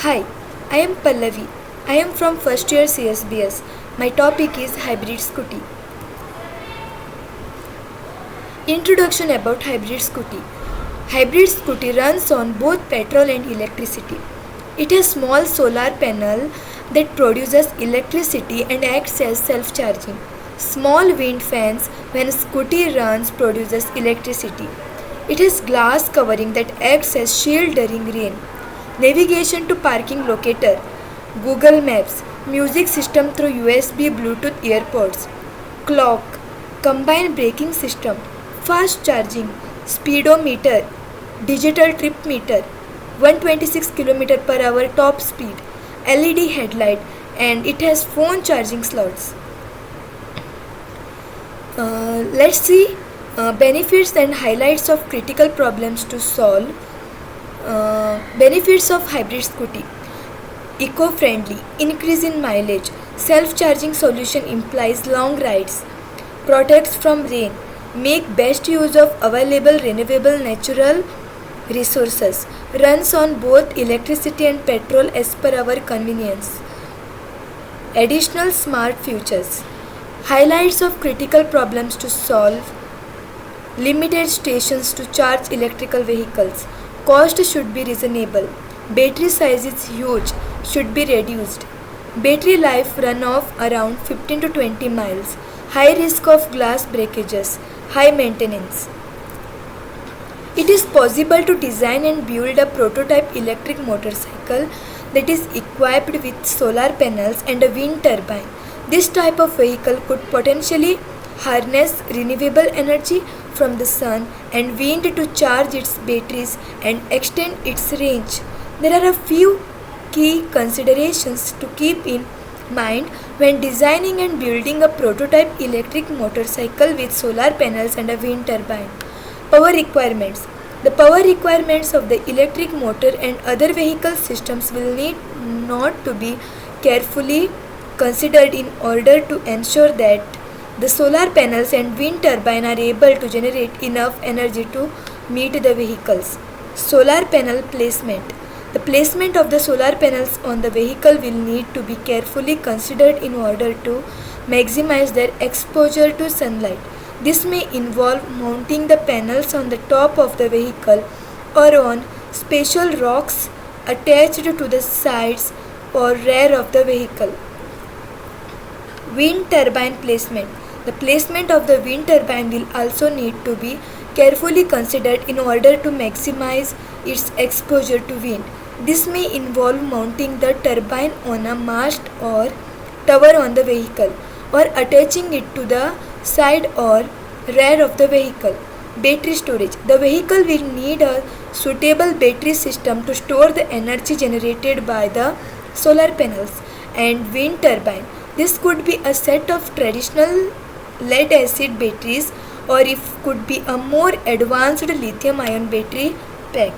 Hi, I am Pallavi. I am from first year CSBS. My topic is hybrid scooty. Introduction about hybrid scooty. Hybrid scooty runs on both petrol and electricity. It has small solar panel that produces electricity and acts as self-charging. Small wind fans when scooty runs produces electricity. It has glass covering that acts as shield during rain. Navigation to parking locator, Google Maps, music system through USB Bluetooth earpods, clock, combined braking system, fast charging, speedometer, digital trip meter, 126 km per hour top speed, LED headlight, and it has phone charging slots. Let's see benefits and highlights of critical problems to solve. Benefits of hybrid scooty: eco-friendly, increase in mileage, self-charging solution implies long rides, protects from rain, make best use of available renewable natural resources, runs on both electricity and petrol as per our convenience. Additional smart features. Highlights of critical problems to solve: limited stations to charge electrical vehicles, cost should be reasonable, battery size is huge, should be reduced, battery life run of around 15 to 20 miles, high risk of glass breakages, high maintenance. It is possible to design and build a prototype electric motorcycle that is equipped with solar panels and a wind turbine. This type of vehicle could potentially harness renewable energy from the sun and wind to charge its batteries and extend its range. There are a few key considerations to keep in mind when designing and building a prototype electric motorcycle with solar panels and a wind turbine. Power requirements. The power requirements of the electric motor and other vehicle systems will need not to be carefully considered in order to ensure that the solar panels and wind turbine are able to generate enough energy to meet the vehicles. Solar panel placement. The placement of the solar panels on the vehicle will need to be carefully considered in order to maximize their exposure to sunlight. This may involve mounting the panels on the top of the vehicle or on special rocks attached to the sides or rear of the vehicle. Wind turbine placement. The placement of the wind turbine will also need to be carefully considered in order to maximize its exposure to wind. This may involve mounting the turbine on a mast or tower on the vehicle or attaching it to the side or rear of the vehicle. Battery storage. The vehicle will need a suitable battery system to store the energy generated by the solar panels and wind turbine. This could be a set of traditional lead acid batteries or it could be a more advanced lithium ion battery pack.